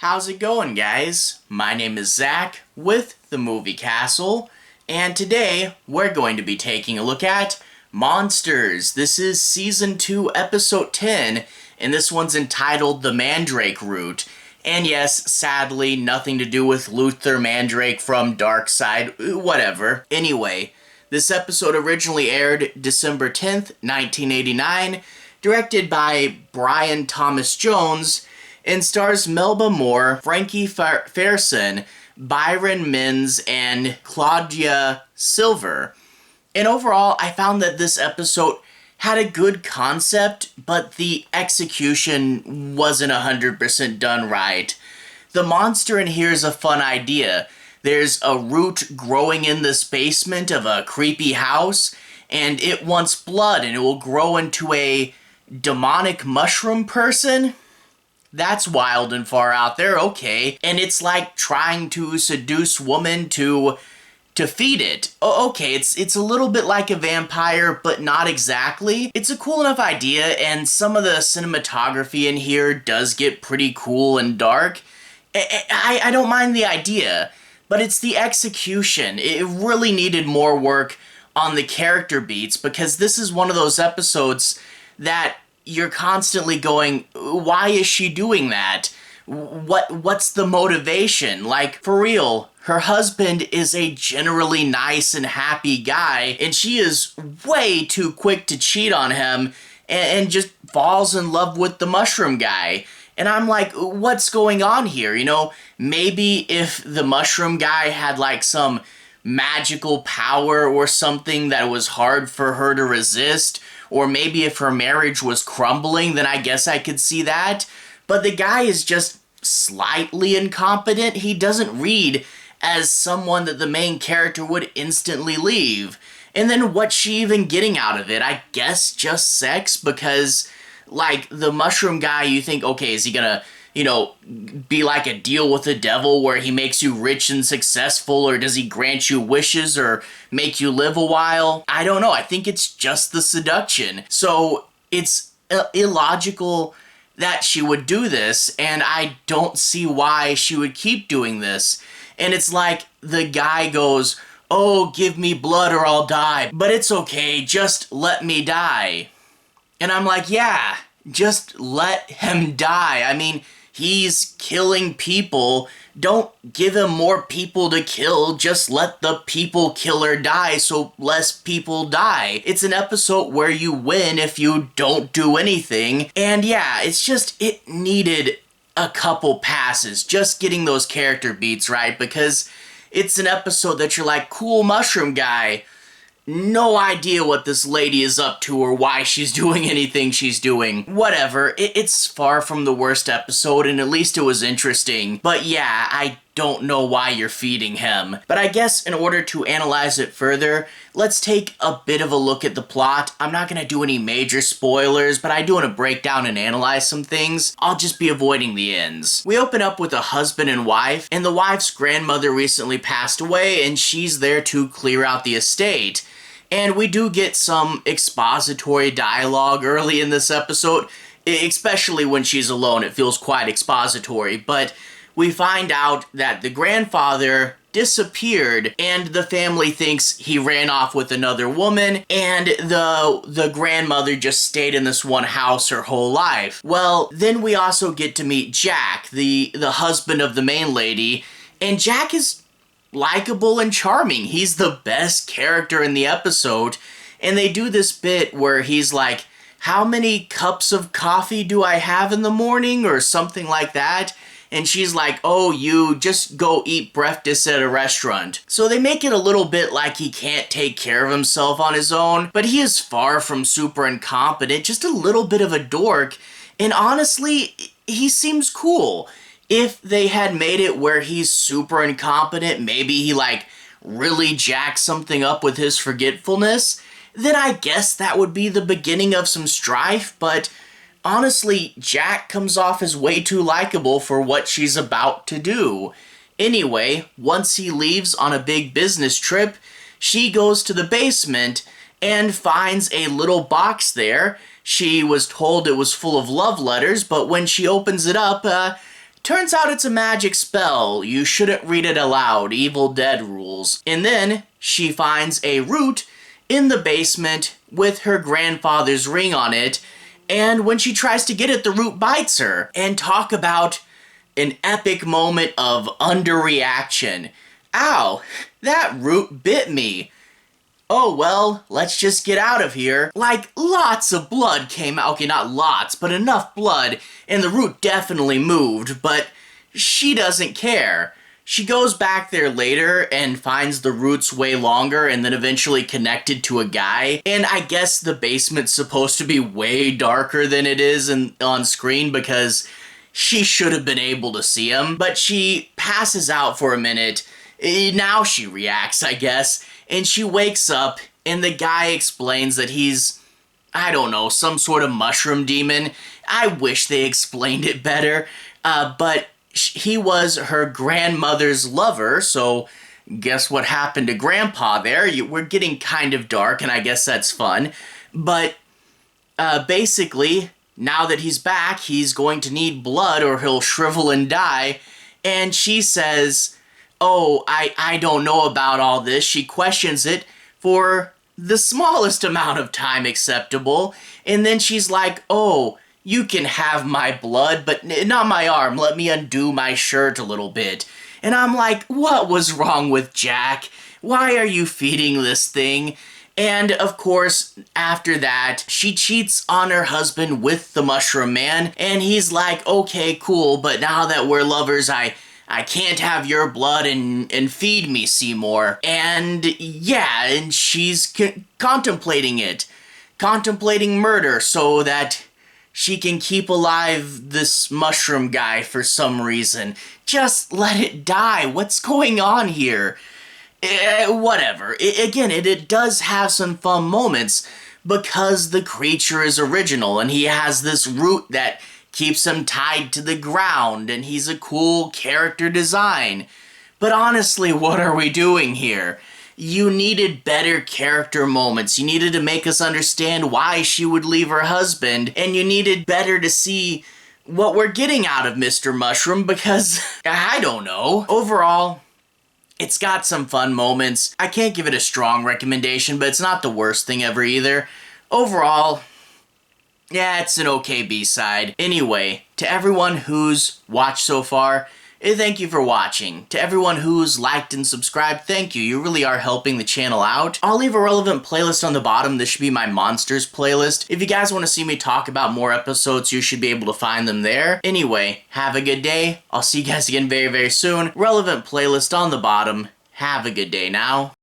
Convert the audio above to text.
How's it going, guys? My name is Zach with the Movie Castle, and today we're going to be taking a look at Monsters. This is Season 2, Episode 10, and this one's entitled The Mandrake Root. And yes, sadly, nothing to do with Luther Mandrake from Darkside, whatever. Anyway, this episode originally aired December 10th, 1989, directed by Brian Thomas Jones, and stars Melba Moore, Frankie Faison, Byron Menz, and Claudia Silver. And overall, I found that this episode had a good concept, but the execution wasn't 100% done right. The monster in here is a fun idea. There's a root growing in this basement of a creepy house, and it wants blood, and it will grow into a demonic mushroom person. That's wild and far out there, okay. And it's like trying to seduce women to feed it. Okay, it's a little bit like a vampire, but not exactly. It's a cool enough idea, and some of the cinematography in here does get pretty cool and dark. I don't mind the idea, but it's the execution. It really needed more work on the character beats, because this is one of those episodes that you're constantly going, why is she doing that? What's the motivation? Like, for real, her husband is a generally nice and happy guy, and she is way too quick to cheat on him and just falls in love with the mushroom guy. And I'm like, what's going on here? You know, maybe if the mushroom guy had like some magical power or something that was hard for her to resist, or maybe if her marriage was crumbling, then I guess I could see that. But the guy is just slightly incompetent. He doesn't read as someone that the main character would instantly leave. And then what's she even getting out of it? I guess just sex, because like the mushroom guy, you think, okay, is he gonna, be like a deal with the devil where he makes you rich and successful, or does he grant you wishes or make you live a while? I don't know. I think it's just the seduction. So it's illogical that she would do this, and I don't see why she would keep doing this. And it's like the guy goes, oh, give me blood or I'll die, but it's okay, just let me die. And I'm like, yeah, just let him die. I mean, he's killing people. Don't give him more people to kill. Just let the people killer die so less people die. It's an episode where you win if you don't do anything. And yeah, it's just, it needed a couple passes just getting those character beats right, because it's an episode that you're like, cool mushroom guy. No idea what this lady is up to or why she's doing anything she's doing. Whatever, it's far from the worst episode, and at least it was interesting. But yeah, I don't know why you're feeding him. But I guess in order to analyze it further, let's take a bit of a look at the plot. I'm not gonna do any major spoilers, but I do want to break down and analyze some things. I'll just be avoiding the ends. We open up with a husband and wife, and the wife's grandmother recently passed away, and she's there to clear out the estate. And we do get some expository dialogue early in this episode, especially when she's alone. It feels quite expository, but we find out that the grandfather disappeared, and the family thinks he ran off with another woman, and the grandmother just stayed in this one house her whole life. Well, then we also get to meet Jack, the husband of the main lady, and Jack is likable and charming. He's the best character in the episode, and they do this bit where he's like, how many cups of coffee do I have in the morning, or something like that, and she's like, oh, you just go eat breakfast at a restaurant. So they make it a little bit like he can't take care of himself on his own, but he is far from super incompetent, just a little bit of a dork, and honestly, he seems cool. If they had made it where he's super incompetent, maybe he like really jacks something up with his forgetfulness, then I guess that would be the beginning of some strife, but honestly, Jack comes off as way too likable for what she's about to do. Anyway, once he leaves on a big business trip, she goes to the basement and finds a little box there. She was told it was full of love letters, but when she opens it up, Turns out it's a magic spell. You shouldn't read it aloud. Evil Dead rules. And then she finds a root in the basement with her grandfather's ring on it. And when she tries to get it, the root bites her. And talk about an epic moment of underreaction. Ow, that root bit me. Oh well, let's just get out of here. Like, lots of blood came out. Okay, not lots, but enough blood, and the root definitely moved, but she doesn't care. She goes back there later and finds the root's way longer and then eventually connected to a guy. And I guess the basement's supposed to be way darker than it is on screen because she should have been able to see him. But she passes out for a minute. Now she reacts, I guess. And she wakes up, and the guy explains that he's, I don't know, some sort of mushroom demon. I wish they explained it better, but he was her grandmother's lover, so guess what happened to Grandpa there? We're getting kind of dark, and I guess that's fun. But basically, now that he's back, he's going to need blood or he'll shrivel and die. And she says, oh, I don't know about all this. She questions it for the smallest amount of time acceptable. And then she's like, oh, you can have my blood, but not my arm. Let me undo my shirt a little bit. And I'm like, what was wrong with Jack? Why are you feeding this thing? And of course, after that, she cheats on her husband with the Mushroom Man. And he's like, okay, cool, but now that we're lovers, I can't have your blood and feed me, Seymour. And yeah, and she's contemplating it. Contemplating murder so that she can keep alive this mushroom guy for some reason. Just let it die. What's going on here? Whatever. It does have some fun moments because the creature is original and he has this root that keeps him tied to the ground, and he's a cool character design. But honestly, what are we doing here? You needed better character moments. You needed to make us understand why she would leave her husband, and you needed better to see what we're getting out of Mr. Mushroom because, I don't know. Overall, it's got some fun moments. I can't give it a strong recommendation, but it's not the worst thing ever either. Overall, yeah, it's an okay B-side. Anyway, to everyone who's watched so far, thank you for watching. To everyone who's liked and subscribed, thank you. You really are helping the channel out. I'll leave a relevant playlist on the bottom. This should be my Monsters playlist. If you guys want to see me talk about more episodes, you should be able to find them there. Anyway, have a good day. I'll see you guys again very, very soon. Relevant playlist on the bottom. Have a good day now.